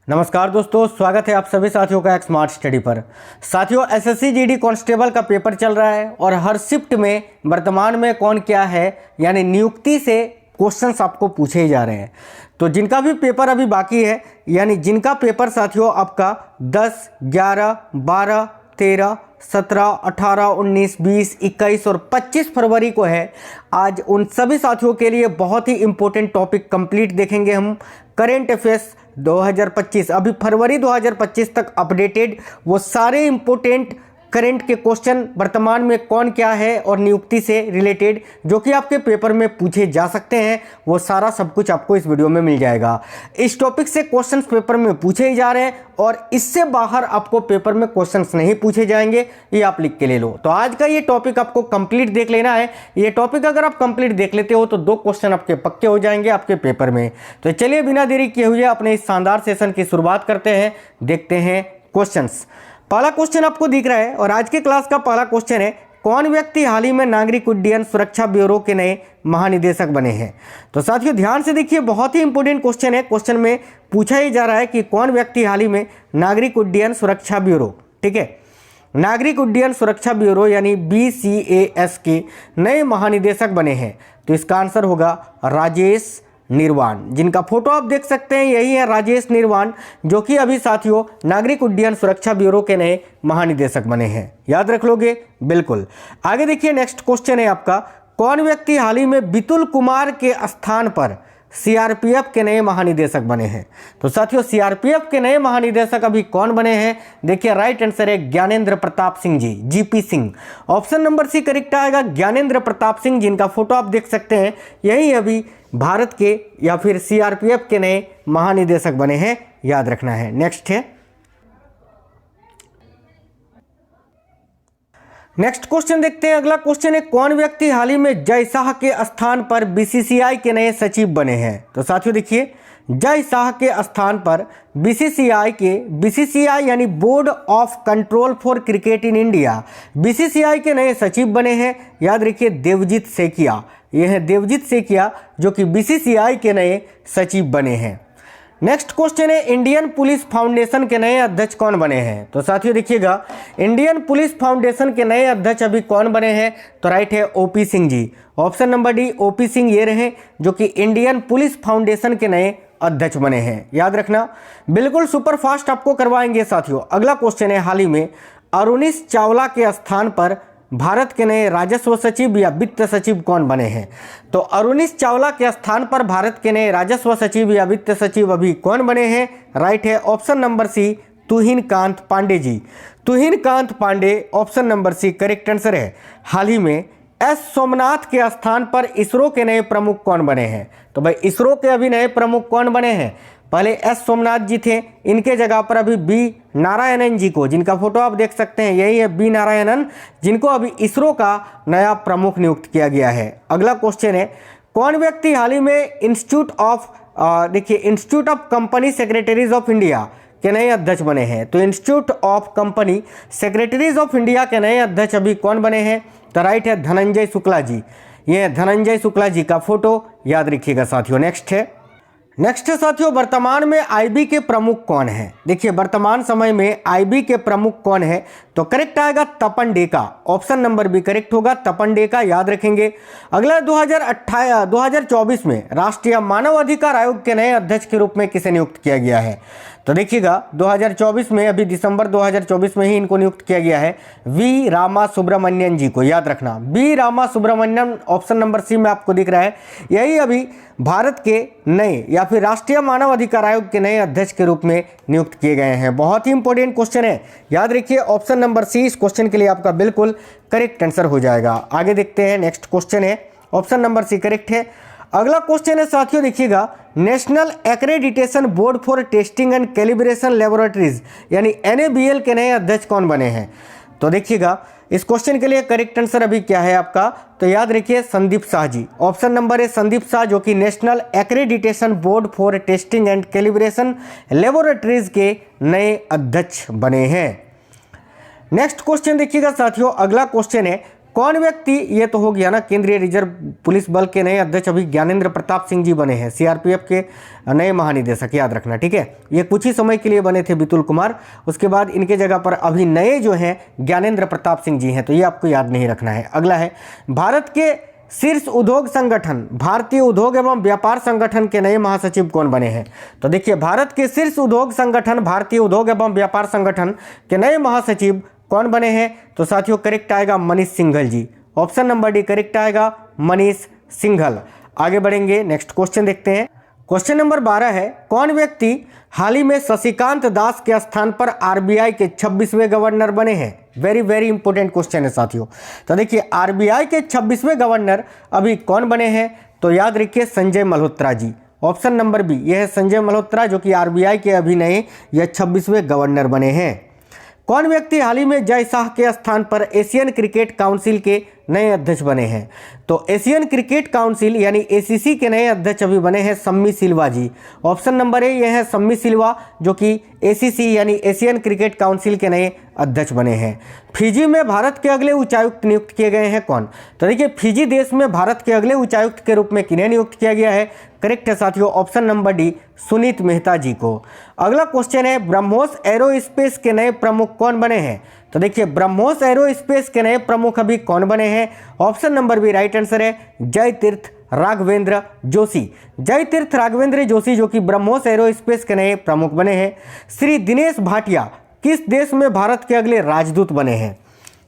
नमस्कार दोस्तों, स्वागत है आप सभी साथियों का एक स्मार्ट स्टडी पर। साथियों, एसएससी जीडी कांस्टेबल का पेपर चल रहा है और हर शिफ्ट में वर्तमान में कौन क्या है यानी नियुक्ति से क्वेश्चंस आपको पूछे ही जा रहे हैं। तो जिनका भी पेपर अभी बाकी है यानी जिनका पेपर साथियों आपका 10, 11, 12, 13, 17, 18, 19, 20, 21 और 25 फरवरी को है। आज उन सभी साथियों के लिए बहुत ही इंपॉर्टेंट टॉपिक कंप्लीट देखेंगे हम। करेंट अफेयर्स 2025 अभी फरवरी 2025 तक अपडेटेड वो सारे इंपॉर्टेंट करंट के क्वेश्चन वर्तमान में कौन क्या है और नियुक्ति से रिलेटेड जो कि आपके पेपर में पूछे जा सकते हैं, वो सारा सब कुछ आपको इस वीडियो में मिल जाएगा। इस टॉपिक से क्वेश्चंस पेपर में पूछे ही जा रहे हैं और इससे बाहर आपको पेपर में क्वेश्चंस नहीं पूछे जाएंगे, ये आप लिख के ले लो। तो आज का ये टॉपिक आपको कंप्लीट देख लेना है। ये टॉपिक अगर आप कंप्लीट देख लेते हो तो 2 क्वेश्चन आपके पक्के हो जाएंगे आपके पेपर में। तो चलिए बिना देरी किए हुए अपने इस शानदार सेशन की शुरुआत करते हैं। देखते हैं क्वेश्चंस। पहला क्वेश्चन आपको दिख रहा है और आज के क्लास का पहला क्वेश्चन है, कौन व्यक्ति हाल ही में नागरिक उड्डयन सुरक्षा ब्यूरो के नए महानिदेशक बने हैं। तो साथियों ध्यान से देखिए, बहुत ही इंपॉर्टेंट क्वेश्चन है। क्वेश्चन में पूछा ही जा रहा है कि कौन व्यक्ति हाल ही में नागरिक उड्डयन सुरक्षा ब्यूरो, ठीक है, नागरिक उड्डयन सुरक्षा ब्यूरो यानी BCAS के नए महानिदेशक बने हैं। तो इसका आंसर होगा राजेश निर्वाण, जिनका फोटो आप देख सकते हैं, यही है राजेश निर्वाण, जो कि अभी साथियों नागरिक उड्डयन सुरक्षा ब्यूरो के नए महानिदेशक बने हैं। याद रख लोगे? बिल्कुल। आगे देखिए, नेक्स्ट क्वेश्चन है आपका, कौन व्यक्ति हाल ही में बितुल कुमार के स्थान पर CRPF के नए महानिदेशक बने हैं। तो साथियों CRPF के नए महानिदेशक अभी कौन बने हैं? देखिए राइट आंसर है Gyanendra Pratap Singh ji, GP Singh. Option number C correct आएगा, ज्ञानेंद्र प्रताप सिंह, जिनका फोटो आप देख सकते हैं, यही अभी भारत के या फिर CRPF के नए महानिदेशक बने हैं। याद रखना है। नेक्स्ट है, नेक्स्ट क्वेश्चन देखते हैं। अगला क्वेश्चन है, कौन व्यक्ति हाल ही में जय शाह के स्थान पर BCCI के नए सचिव बने हैं। तो साथियों देखिए, जय शाह के स्थान पर BCCI यानी board of control for cricket in India, BCCI के नए सचिव बने हैं। याद रखिए देवजीत सेकिया, ये है देवजीत सेकिया जो कि BCCI के नए सचिव बने हैं। नेक्स्ट क्वेश्चन है, इंडियन पुलिस फाउंडेशन के नए अध्यक्ष कौन बने हैं। तो साथियों देखिएगा, इंडियन पुलिस फाउंडेशन के नए अध्यक्ष अभी कौन बने हैं? तो राइट है OP Singh ji. Option number D OP Singh ये रहे जो कि इंडियन पुलिस फाउंडेशन के नए अध्यक्ष बने हैं। याद रखना, बिल्कुल सुपर फास्ट आपको करवाएंगे साथियों। अगला क्वेश्चन है, हाल ही में अरुणीश चावला के स्थान पर भारत के नए राजस्व सचिव या वित्त सचिव कौन बने हैं। तो अरुणीश चावला के स्थान पर भारत के नए राजस्व सचिव या वित्त सचिव अभी कौन बने हैं? राइट है option number C Tuhin Kanta Pandey ji. Tuhin Kanta Pandey option number C correct answer है। हाल ही में S सोमनाथ के स्थान पर इसरो के नए प्रमुख कौन बने हैं। तो भाई इसरो के अभी नए प्रमुख कौन बने हैं? पहले S सोमनाथ जी थे, इनके जगह पर अभी B नारायणन जी को, जिनका फोटो आप देख सकते हैं, यही है B नारायणन, जिनको अभी इसरो का नया प्रमुख नियुक्त किया गया है। अगला क्वेश्चन है, कौन व्यक्ति हाल ही में institute of company secretaries of India के नए अध्यक्ष बने हैं। तो institute of company secretaries of India के नए अध्यक्ष अभी कौन बने हैं? तो राइट है धनंजय शुक्ला जी। ये धनंजय शुक्ला जी का फोटो याद रखिएगा साथियों। नेक्स्ट है साथियों, वर्तमान में IB के प्रमुख कौन है। देखिए वर्तमान समय में IB के प्रमुख कौन है? तो करेक्ट आएगा Tapan Deka. Option number B correct होगा, तपन डेका। याद रखेंगे। अगला 2024 में राष्ट्रीय मानव अधिकार आयोग के नए अध्यक्ष के रूप में किसे नियुक्त किया गया है। तो देखिएगा 2024 में, अभी दिसंबर 2024 में ही इनको नियुक्त किया गया है V रामा सुब्रमण्यन जी को। याद रखना, V Rama Subramanian, option number C में आपको दिख रहा है, यही अभी भारत के नए या फिर राष्ट्रीय मानव अधिकार आयोग के नए अध्यक्ष के रूप में नियुक्त किए गए हैं। बहुत ही इंपॉर्टेंट क्वेश्चन है, याद रखिए। ऑप्शन नंबर सी इस क्वेश्चन के लिए आपका बिल्कुल करेक्ट आंसर हो जाएगा। आगे देखते हैं, नेक्स्ट क्वेश्चन है, ऑप्शन नंबर सी करेक्ट है। अगला क्वेश्चन है साथियों देखिएगा, national accreditation board for testing and calibration laboratories यानी NABL के नए अध्यक्ष कौन बने हैं। तो देखिएगा इस क्वेश्चन के लिए करेक्ट आंसर अभी क्या है आपका? तो याद रखिए संदीप शाह जी। ऑप्शन नंबर है संदीप शाह, जो कि national accreditation board for testing and calibration laboratories के नए अध्यक्ष बने हैं। नेक्स्ट क्वेश्चन देखिएगा साथियों, अगला क्वेश्चन है, कौन व्यक्ति, ये तो हो गया ना, केंद्रीय रिजर्व पुलिस बल के नए अध्यक्ष अभी ज्ञानेंद्र प्रताप सिंह जी बने हैं, सीआरपीएफ के नए महानिदेशक, याद रखना, ठीक है। ये कुछ ही समय के लिए बने थे बितुल कुमार, उसके बाद इनके जगह पर अभी नए जो हैं ज्ञानेंद्र प्रताप सिंह जी हैं, तो ये आपको याद नहीं रखना है। अगला है, भारत के शीर्ष उद्योग संगठन भारतीय उद्योग एवं व्यापार संगठन के नए महासचिव कौन बने हैं? तो देखिए, भारत के शीर्ष उद्योग संगठन भारतीय उद्योग एवं व्यापार संगठन के नए महासचिव कौन बने हैं? तो साथियों करेक्ट आएगा मनीष सिंघल जी, ऑप्शन नंबर डी करेक्ट आएगा मनीष सिंघल। आगे बढ़ेंगे, नेक्स्ट क्वेश्चन देखते हैं। क्वेश्चन नंबर 12 है, कौन व्यक्ति हाल ही में शशिकांत दास के स्थान पर आरबीआई के 26वें गवर्नर बने हैं? वेरी वेरी इंपॉर्टेंट क्वेश्चन है साथियों। तो देखिए, आरबीआई के 26वें गवर्नर अभी कौन बने हैं? तो याद रखिए Sanjay Malhotra ji, option number B, यह है संजय मल्होत्रा जो कि आरबीआई के अभी नए यह 26वें गवर्नर बने हैं। कौन व्यक्ति हाल ही में जय शाह के स्थान पर एशियन क्रिकेट काउंसिल के नए अध्यक्ष बने हैं? तो एशियन क्रिकेट काउंसिल यानी एसीसी के नए अध्यक्ष अभी बने हैं सम्मी सिल्वा जी, ऑप्शन नंबर ए, यह है सम्मी सिल्वा जो कि एसीसी यानी एशियन क्रिकेट काउंसिल के नए अध्यक्ष बने हैं। फिजी में भारत के अगले उच्चायुक्त नियुक्त किए गए हैं कौन? तो देखिए, फिजी देश में भारत के अगले उच्चायुक्त के रूप में किन्हें नियुक्त किया गया है? करेक्ट है साथियों, option number D, Suneet Mehta ji को। अगला क्वेश्चन है, ब्रह्मोस एरोस्पेस के नए प्रमुख कौन बने हैं? तो देखिए, ब्रह्मोस एरोस्पेस के नए प्रमुख अभी कौन बने हैं? Option number B right answer है, जयतीर्थ राघवेंद्र जोशी। जयतीर्थ राघवेंद्र जोशी जो कि ब्रह्मोस एरोस्पेस के नए प्रमुख बने हैं। श्री दिनेश भाटिया किस देश में भारत के अगले राजदूत बने हैं?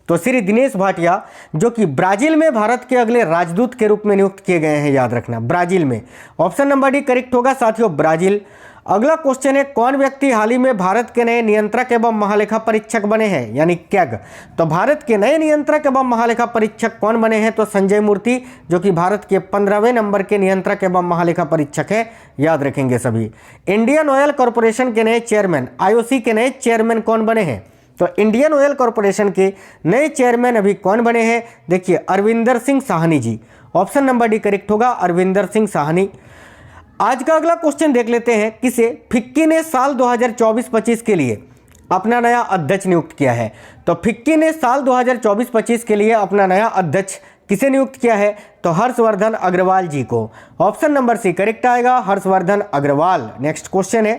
तो श्री दिनेश भाटिया जो कि ब्राजील में भारत के अगले राजदूत के रूप में नियुक्त किए गए हैं, याद रखना, ब्राजील में। ऑप्शन नंबर डी करेक्ट होगा साथियों, ब्राजील। अगला क्वेश्चन है, कौन व्यक्ति हाल ही में भारत के नए नियंत्रक एवं महालेखा परीक्षक बने हैं, यानी कैग? तो भारत के नए नियंत्रक एवं महालेखा परीक्षक कौन बने हैं? तो संजय मूर्ति जो कि भारत के 15वें नंबर के नियंत्रक एवं महालेखा परीक्षक है, याद रखेंगे सभी। इंडियन ऑयल कॉर्पोरेशन के नए चेयरमैन, आईओसी के नए चेयरमैन कौन बने हैं? तो इंडियन ऑयल कॉर्पोरेशन के नए चेयरमैन अभी कौन बने हैं? देखिए, Arvinder Singh Sahni ji, option number D correct होगा, अरविंदर सिंह साहनी। आज का अगला क्वेश्चन देख लेते हैं, किसे फिक्की ने साल 2024-25 के लिए अपना नया अध्यक्ष नियुक्त किया है? तो फिक्की ने साल 2024-25 के लिए अपना नया अध्यक्ष किसे नियुक्त किया है? तो हर्षवर्धन अग्रवाल जी को, ऑप्शन नंबर सी करेक्ट आएगा, हर्षवर्धन अग्रवाल। नेक्स्ट क्वेश्चन है,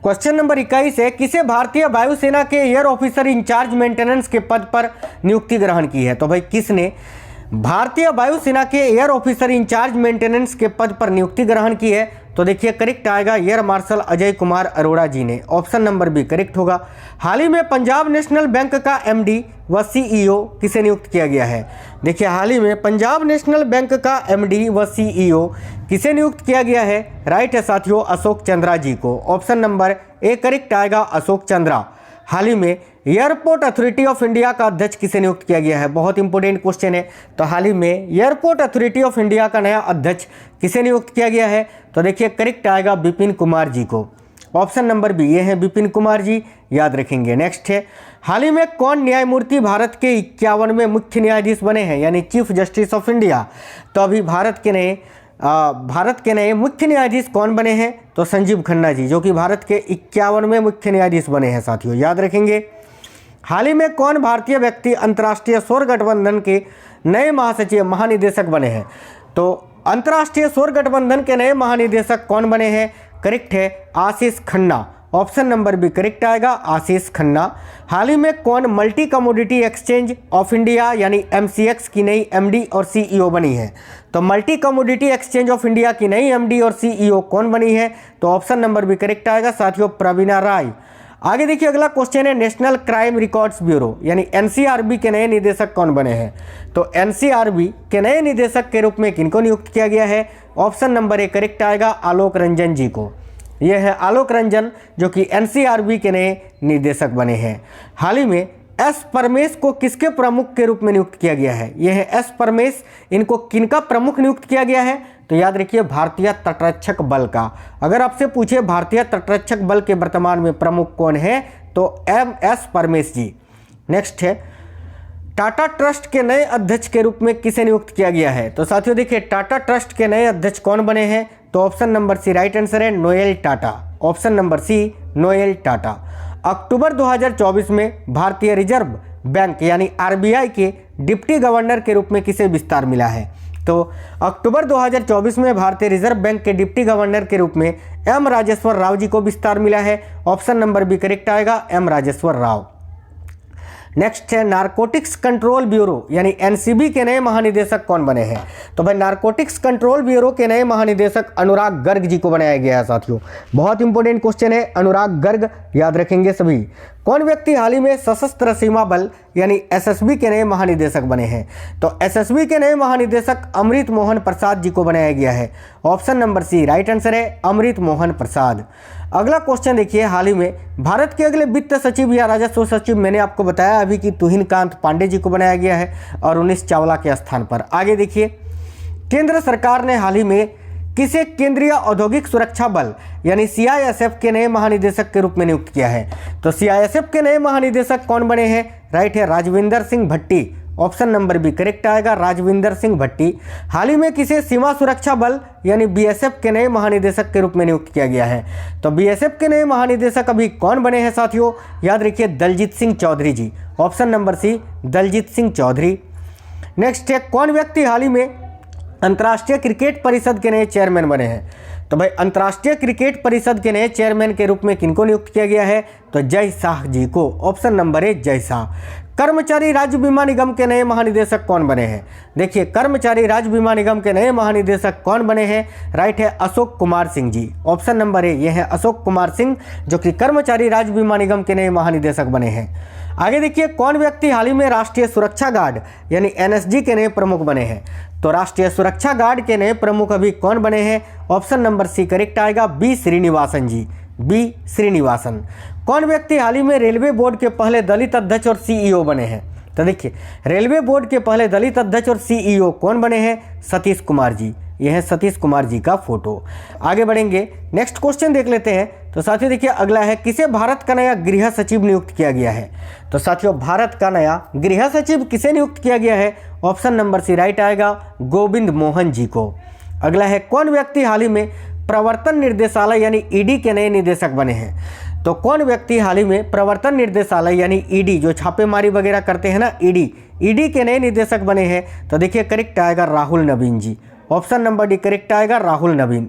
क्वेश्चन नंबर 21 है, किसे भारतीय वायुसेना के एयर ऑफिसर इंचार्ज मेंटेनेंस के पद पर नियुक्ति ग्रहण की है? तो भाई किसने भारतीय वायुसेना के एयर ऑफिसर इंचार्ज मेंटेनेंस के पद पर नियुक्ति ग्रहण की है? तो देखिए करेक्ट आएगा, एयर मार्शल अजय कुमार अरोड़ा जी ने, ऑप्शन नंबर बी करेक्ट होगा। हाल ही में पंजाब नेशनल बैंक का एमडी व सीईओ किसे नियुक्त किया गया है? देखिए, हाल ही में पंजाब नेशनल बैंक का एमडी व सीईओ किसे नियुक्त किया गया है? राइट है साथियों, अशोक चंद्रा जी को, ऑप्शन नंबर ए करेक्ट आएगा, अशोक चंद्रा। हाल ही में एयरपोर्ट अथॉरिटी ऑफ इंडिया का अध्यक्ष किसे नियुक्त किया गया है? बहुत इंपॉर्टेंट क्वेश्चन है। तो हाल ही में एयरपोर्ट अथॉरिटी ऑफ इंडिया का नया अध्यक्ष किसे नियुक्त किया गया है? तो देखिए करेक्ट आएगा विपिन कुमार जी को, ऑप्शन नंबर बी, ये है विपिन कुमार जी, याद रखेंगे। नेक्स्ट है, हाल ही में कौन न्यायमूर्ति भारत के 51वें मुख्य न्यायाधीश बने हैं, यानी चीफ जस्टिस ऑफ इंडिया? तो अभी भारत के नए मुख्य न्यायाधीश कौन बने हैं? तो संजीव खन्ना जी जो कि भारत के 51वें मुख्य न्यायाधीश बने हैं साथियों, याद रखेंगे। हाल ही में कौन भारतीय व्यक्ति अंतर्राष्ट्रीय सौर गठबंधन के नए महानिदेशक बने हैं? तो अंतर्राष्ट्रीय सौर गठबंधन के नए महानिदेशक कौन बने हैं? करेक्ट है, Ashish Khanna, option number B correct आएगा, आशीष खन्ना। हाल ही में कौन multi commodity exchange of India यानी एमसीएक्स की नई एमडी और सीईओ बनी है? तो multi commodity exchange of India की नई एमडी और सीईओ कौन बनी है? तो ऑप्शन नंबर बी करेक्ट आएगा साथियों, प्रवीणा राय। आगे देखिए, अगला क्वेश्चन है, नेशनल क्राइम रिकॉर्ड्स ब्यूरो यानी एनसीआरबी के नए निदेशक कौन बने हैं? तो एनसीआरबी के नए निदेशक के रूप में किनको नियुक्त किया गया है? ऑप्शन नंबर ए करेक्ट आएगा, आलोक रंजन जी को। यह है आलोक रंजन जो कि एनसीआरबी के नए निदेशक बने हैं। हाल ही में एस परमेश को किसके प्रमुख के रूप में नियुक्त किया गया है? यह है एस परमेश, इनको किनका प्रमुख नियुक्त किया गया है? तो याद रखिए भारतीय तटरक्षक बल का। अगर आपसे पूछे भारतीय तटरक्षक बल के वर्तमान में प्रमुख कौन है तो एम एस परमेश जी। नेक्स्ट है, टाटा ट्रस्ट के नए अध्यक्ष के रूप में किसे नियुक्त किया गया है? तो साथियों देखिए, टाटा ट्रस्ट के नए अध्यक्ष कौन बने हैं? तो option number C right answer है, Noel Tata, option number C Noel Tata. अक्टूबर 2024 में भारतीय रिजर्व बैंक यानी आरबीआई के डिप्टी गवर्नर के रूप में किसे विस्तार मिला है? तो अक्टूबर 2024 में भारतीय रिजर्व बैंक के डिप्टी गवर्नर के रूप में एम राजेश्वर राव जी को विस्तार मिला है। ऑप्शन नंबर बी करेक्ट आएगा, एम राजेश्वर राव। नेक्स्ट है नारकोटिक्स कंट्रोल ब्यूरो यानी एनसीबी के नए महानिदेशक कौन बने हैं? तो भाई नारकोटिक्स कंट्रोल ब्यूरो के नए महानिदेशक अनुराग गर्ग जी को बनाया गया है साथियों। बहुत इंपॉर्टेंट क्वेश्चन है, अनुराग गर्ग याद रखेंगे सभी। कौन व्यक्ति हाल ही में सशस्त्र सीमा बल यानी एसएसबी के नए महानिदेशक बने हैं? तो एसएसबी के नए महानिदेशक अमृत मोहन प्रसाद जी को बनाया गया है। Option number C right answer है, अमृत मोहन प्रसाद। अगला क्वेश्चन देखिए, हाल ही में भारत के अगले वित्त सचिव या राजस्व सचिव मैंने आपको बताया अभी कि तुहिनकांत पांडे जी को बनाया गया है और उन्नीस चावला के स्थान पर। आगे देखिए, केंद्र सरकार ने हाल ही में किसे केंद्रीय औद्योगिक सुरक्षा बल यानी सीआईएसएफ के नए महानिदेशक के रूप में नियुक्त किया है? तो सीआईएसएफ के नए महानिदेशक कौन बने हैं? राइट है, राजविंदर सिंह भट्टी। ऑप्शन नंबर बी करेक्ट आएगा, राजविंदर सिंह भट्टी। हाल ही में किसे सीमा सुरक्षा बल यानी बीएसएफ के नए महानिदेशक के रूप में नियुक्त किया गया है? तो बीएसएफ के नए महानिदेशक अभी कौन बने हैं साथियों? याद रखिए, Daljeet Singh Chaudhary ji. Option number C Daljeet Singh Chaudhary. Next है, कौन व्यक्ति हाल ही में अंतर्राष्ट्रीय क्रिकेट परिषद के नए चेयरमैन बने हैं? तो भाई अंतर्राष्ट्रीय क्रिकेट परिषद के नए चेयरमैन के रूप में किनको नियुक्त किया गया है? तो जय शाह जी को। Option number A Jay Shah. कर्मचारी राज्य बीमा निगम के नए महानिदेशक कौन बने हैं? देखिए, कर्मचारी राज्य बीमा निगम के नए महानिदेशक कौन बने हैं? राइट है, Ashok Kumar Singh ji. Option number A ये है अशोक कुमार सिंह, जो कि कर्मचारी राज्य बीमा निगम के नए महानिदेशक बने हैं। आगे देखिए, कौन व्यक्ति हाल ही में राष्ट्रीय सुरक्षा गार्ड यानी एनएसजी के नए प्रमुख बने हैं? तो राष्ट्रीय सुरक्षा गार्ड के नए प्रमुख अभी कौन बने हैं? ऑप्शन नंबर सी करेक्ट आएगा, बी श्रीनिवासन जी, बी श्रीनिवासन। कौन व्यक्ति हाल ही में रेलवे बोर्ड के पहले दलित अध्यक्ष और सीईओ बने हैं? तो देखिए, रेलवे बोर्ड के पहले दलित अध्यक्ष और सीईओ कौन बने हैं? सतीश कुमार जी। यह है सतीश कुमार जी का फोटो। आगे बढ़ेंगे, नेक्स्ट क्वेश्चन देख लेते हैं। तो साथियों देखिए, अगला है, किसे भारत का नया गृह सचिव नियुक्त किया गया है? तो साथियों, भारत का नया गृह सचिव किसे नियुक्त किया गया है? ऑप्शन नंबर सी राइट आएगा, गोविंद मोहन जी को। अगला है, कौन व्यक्ति हाल ही में प्रवर्तन निर्देशालय यानी ईडी के नए निदेशक बने हैं? तो कौन व्यक्ति हाल ही में प्रवर्तन निर्देशालय यानी ईडी, जो छापेमारी वगैरह करते हैं ना, ईडी के नए निदेशक बने हैं? तो देखिए करेक्ट आएगा राहुल नवीन जी। ऑप्शन नंबर डी करेक्ट आएगा, राहुल नवीन।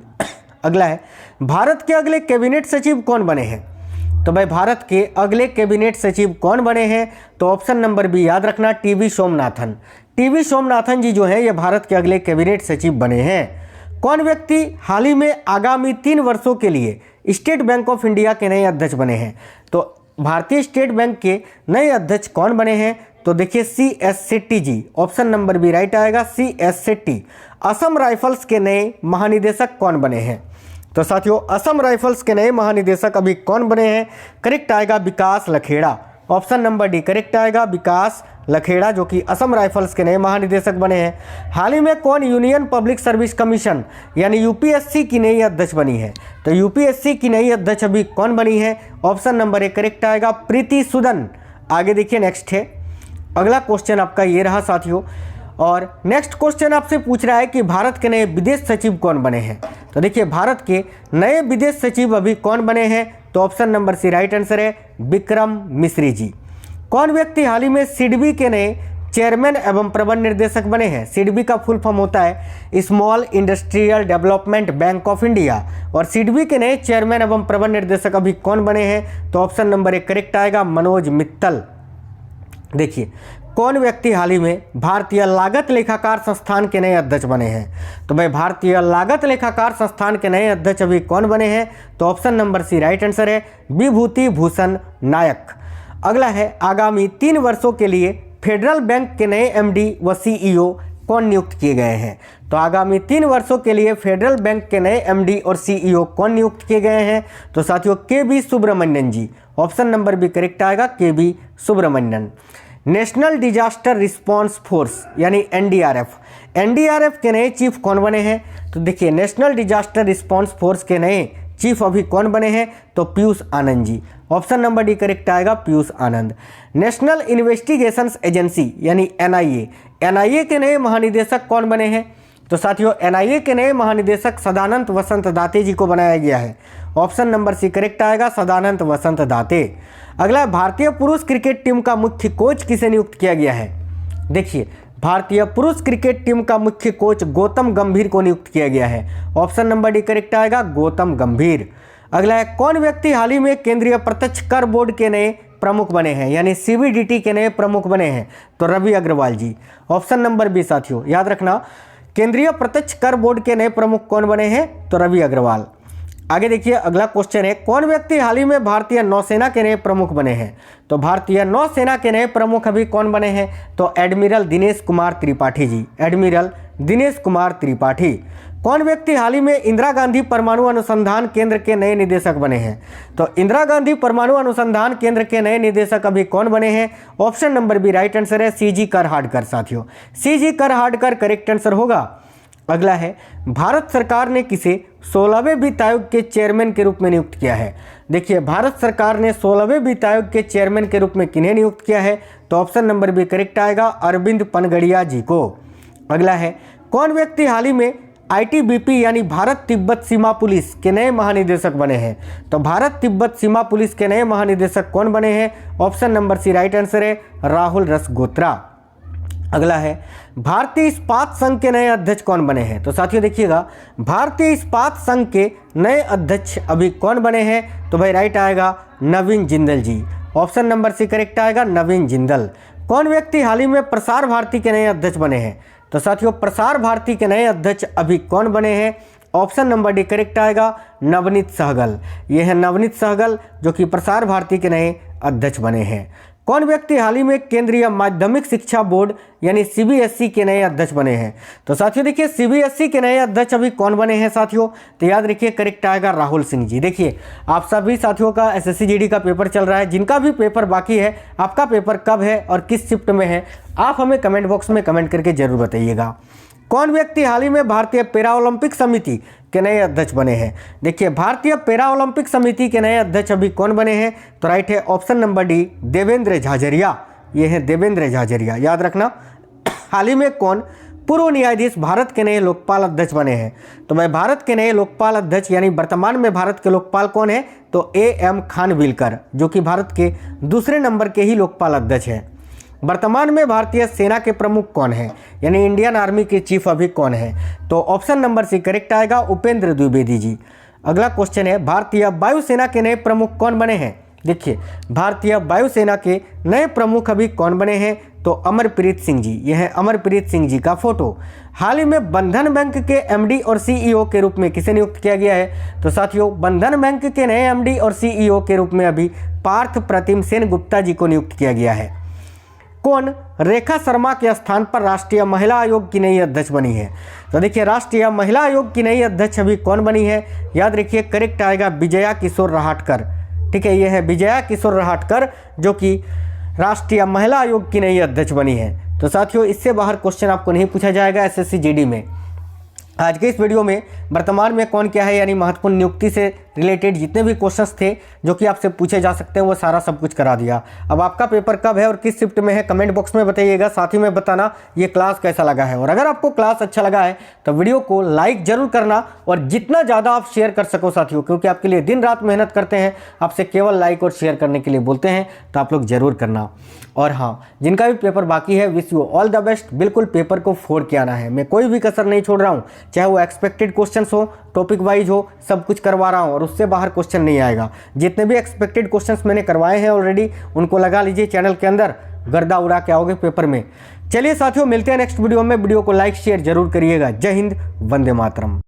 अगला है, भारत के अगले कैबिनेट सचिव कौन बने हैं? तो भाई भारत के अगले कैबिनेट सचिव कौन बने हैं? तो ऑप्शन नंबर बी याद रखना, टीवी सोमनाथन। टीवी सोमनाथन जी जो है ये भारत के अगले कैबिनेट सचिव बने हैं। कौन व्यक्ति हाल ही में आगामी 3 वर्षों के लिए स्टेट बैंक ऑफ इंडिया के नए अध्यक्ष बने हैं? तो भारतीय स्टेट बैंक के नए अध्यक्ष कौन बने हैं? तो देखिए CS शेट्टी जी। ऑप्शन नंबर बी राइट आएगा, CS शेट्टी। असम राइफल्स के नए महानिदेशक कौन बने हैं? तो साथियों, असम राइफल्स के नए महानिदेशक अभी कौन बने हैं? करेक्ट आएगा, Vikas Lakhera. Option number D correct आएगा, विकास लखेड़ा, जो कि असम राइफल्स के नए महानिदेशक बने हैं। हाल ही में कौन यूनियन पब्लिक सर्विस कमीशन यानी यूपीएससी की नई अध्यक्ष बनी है? तो यूपीएससी की नई अध्यक्ष अभी कौन बनी है? ऑप्शन नंबर ए करेक्ट आएगा, प्रीति सुदन। आगे देखिए, नेक्स्ट है, अगला क्वेश्चन आपका ये रहा साथियों। और नेक्स्ट क्वेश्चन आपसे पूछ रहा है कि भारत के नए विदेश सचिव कौन बने हैं? तो देखिए, भारत के नए विदेश सचिव अभी कौन बने हैं? तो option number C right answer है, विक्रम मिश्री जी। कौन व्यक्ति हाल ही में सिडबी के नए चेयरमैन एवं प्रबंध निर्देशक बने हैं? सिडबी का फुल फॉर्म होता है small industrial development bank of India, और सिडबी के नए चेयरमैन एवं प्रबंध निर्देशक अभी कौन बने हैं? तो ऑप्शन नंबर ए करेक्ट आएगा, मनोज मित्तल। देखिए, कौन व्यक्ति हाल ही में भारतीय लागत लेखाकार संस्थान के नए अध्यक्ष बने हैं? तो भाई भारतीय लागत लेखाकार संस्थान के नए अध्यक्ष अभी कौन बने हैं? तो option number C right answer है, विभूति भूषण नायक। अगला है, आगामी 3 वर्षों के लिए फेडरल बैंक के नए MD व CEO कौन नियुक्त किए गए हैं? तो आगामी 3 वर्षों के लिए फेडरल बैंक के नए MD और CEO कौन नियुक्त किए गए हैं? तो साथियों, KB सुब्रमण्यन जी। ऑप्शन नंबर बी करेक्ट आएगा, KB Subramanian. National disaster response force यानी NDRF के नए चीफ कौन बने हैं? तो देखिए, नेशनल डिजास्टर रिस्पांस फोर्स के नए चीफ अभी कौन बने हैं? तो Piyush Anand ji. Option number D correct आएगा, पीयूष आनंद। नेशनल इन्वेस्टिगेशंस एजेंसी यानी NIA के नए महानिदेशक कौन बने हैं? तो साथियों एनआईए के नए महानिदेशक सदानंद वसंत दाते जी को बनाया गया है। ऑप्शन नंबर सी करेक्ट आएगा, सदानंद वसंत दाते। अगला, भारतीय पुरुष क्रिकेट टीम का मुख्य कोच किसे नियुक्त किया गया है? देखिए, भारतीय पुरुष क्रिकेट टीम का मुख्य कोच गौतम गंभीर को नियुक्त किया गया है। ऑप्शन नंबर डी करेक्ट आएगा, गौतम गंभीर। अगला है, कौन व्यक्ति हाल ही में केंद्रीय प्रत्यक्ष कर बोर्ड के नए प्रमुख बने हैं, यानी सीबीडीटी के नए प्रमुख बने हैं? तो रवि अग्रवाल जी। ऑप्शन नंबर बी साथियों, याद रखना, केंद्रीय प्रत्यक्ष कर बोर्ड के नए प्रमुख कौन बने हैं? तो रवि अग्रवाल। आगे देखिए, अगला क्वेश्चन है, कौन व्यक्ति हाल ही में भारतीय नौसेना के नए प्रमुख बने हैं? तो भारतीय नौसेना के नए प्रमुख अभी कौन बने हैं? तो एडमिरल दिनेश कुमार त्रिपाठी जी, एडमिरल दिनेश कुमार त्रिपाठी। कौन व्यक्ति हाल ही में इंदिरा गांधी परमाणु अनुसंधान केंद्र के नए निदेशक बने हैं? तो इंदिरा गांधी परमाणु अनुसंधान केंद्र के नए निदेशक अभी कौन बने हैं? Option number B right answer है, सीजी करहाडकर साथियों, सीजी करहाडकर करेक्ट आंसर होगा। अगला है, भारत सरकार ने किसे 16वें वित्त आयोग के चेयरमैन के रूप में नियुक्त किया है? देखिए, भारत सरकार ने 16वें वित्त आयोग के चेयरमैन के रूप में किन्हें नियुक्त किया है? तो ऑप्शन नंबर बी करेक्ट आएगा, अरविंद पनगड़िया जी को। अगला है, कौन व्यक्ति हाल ही में आईटीबीपी यानी भारत तिब्बत सीमा पुलिस के नए महानिदेशक बने हैं? तो भारत तिब्बत सीमा पुलिस के नए महानिदेशक कौन बने हैं? Option number C right answer है, राहुल रसगोत्रा। अगला है, भारतीय इस्पात संघ के नए अध्यक्ष कौन बने हैं? तो साथियों देखिएगा, भारतीय इस्पात संघ के नए अध्यक्ष अभी कौन बने हैं? तो भाई राइट आएगा, नवीन जिंदल जी। ऑप्शन नंबर सी करेक्ट आएगा, नवीन जिंदल। कौन व्यक्ति हाल ही में प्रसार भारती के नए अध्यक्ष बने हैं? तो साथियों प्रसार भारती के नए अध्यक्ष अभी कौन बने हैं? ऑप्शन नंबर डी करेक्ट आएगा, नवनीत सहगल। ये है नवनीत सहगल जो कि प्रसार भारती के नए अध्यक्ष बने हैं। कौन व्यक्ति हाल ही में केंद्रीय माध्यमिक शिक्षा बोर्ड यानी सीबीएसई के नए अध्यक्ष बने हैं? तो साथियों देखिए, सीबीएसई के नए अध्यक्ष अभी कौन बने हैं साथियों? तो याद रखिए करेक्ट आएगा, राहुल सिंह जी। देखिए, आप सभी साथियों का एसएससी जीडी का पेपर चल रहा है, जिनका भी पेपर बाकी है, आपका पेपर कब है और किस शिफ्ट में है, आप हमें कमेंट बॉक्स में कमेंट करके जरूर बताइएगा। कौन व्यक्ति हाल ही में भारतीय पैरा ओलंपिक समिति के नए अध्यक्ष बने हैं? देखिए, भारतीय पैरा ओलंपिक समिति के नए अध्यक्ष अभी कौन बने हैं? तो राइट है, option number D, Devendra Jhajharia. ये है देवेंद्र झाझरिया, याद रखना। हाल ही में कौन पूर्व न्यायाधीश भारत के नए लोकपाल अध्यक्ष बने हैं? तो मैं भारत के नए लोकपाल अध्यक्ष यानी वर्तमान में भारत के लोकपाल कौन है? तो AM खानविलकर, जो कि भारत के दूसरे नंबर के ही लोकपाल अध्यक्ष हैं। वर्तमान में भारतीय सेना के प्रमुख कौन है, यानी इंडियन आर्मी के चीफ अभी कौन है? तो ऑप्शन नंबर सी करेक्ट आएगा, उपेंद्र द्विवेदी जी। अगला क्वेश्चन है, भारतीय वायुसेना के नए प्रमुख कौन बने हैं? देखिए, भारतीय वायुसेना के नए प्रमुख अभी कौन बने हैं? तो अमरप्रीत सिंह जी। यह है अमरप्रीत सिंह जी का फोटो। हाल ही में बंधन बैंक के MD और CEO के रूप में किसे नियुक्त किया गया है? तो साथियों बंधन बैंक के नए MD और CEO के रूप में अभी पार्थ प्रतिम सेन गुप्ता जी को नियुक्त किया गया है। कौन रेखा शर्मा के स्थान पर राष्ट्रीय महिला आयोग की नई अध्यक्ष बनी है? तो देखिए, राष्ट्रीय महिला आयोग की नई अध्यक्ष अभी कौन बनी है? याद रखिए करेक्ट आएगा, विजया किशोर रहाटकर। ठीक है, यह है विजया किशोर रहाटकर जो कि राष्ट्रीय महिला आयोग की नई अध्यक्ष बनी है। तो साथियों, इससे बाहर क्वेश्चन आपको नहीं पूछा जाएगा एसएससी जीडी में। आज के इस वीडियो में वर्तमान में कौन क्या है यानी महत्वपूर्ण नियुक्ति से रिलेटेड जितने भी क्वेश्चंस थे जो कि आपसे पूछे जा सकते हैं वो सारा सब कुछ करा दिया। अब आपका पेपर कब है और किस शिफ्ट में है कमेंट बॉक्स में बताइएगा। साथ ही में बताना ये क्लास कैसा लगा है, और अगर आपको क्लास अच्छा लगा है तो वीडियो को लाइक जरूर करना और जितना ज़्यादा आप शेयर कर सको साथियों, क्योंकि आपके लिए दिन रात मेहनत करते हैं, आपसे केवल लाइक और शेयर करने के लिए बोलते हैं, तो आप लोग जरूर करना। और हाँ, जिनका भी पेपर बाकी है wish you all the best. बिल्कुल पेपर को फोड़ के आना है, मैं कोई भी कसर नहीं छोड़ रहा हूँ, चाहे वो एक्सपेक्टेड क्वेश्चंस हो, टॉपिक वाइज हो, सब कुछ करवा रहा हूँ और उससे बाहर क्वेश्चन नहीं आएगा। जितने भी एक्सपेक्टेड क्वेश्चंस मैंने करवाए हैं ऑलरेडी उनको लगा लीजिए चैनल के अंदर, गर्दा उड़ा के आओगे पेपर में। चलिए साथियों, मिलते हैं नेक्स्ट वीडियो में। वीडियो को लाइक शेयर जरूर करिएगा। जय हिंद, वंदे मातरम।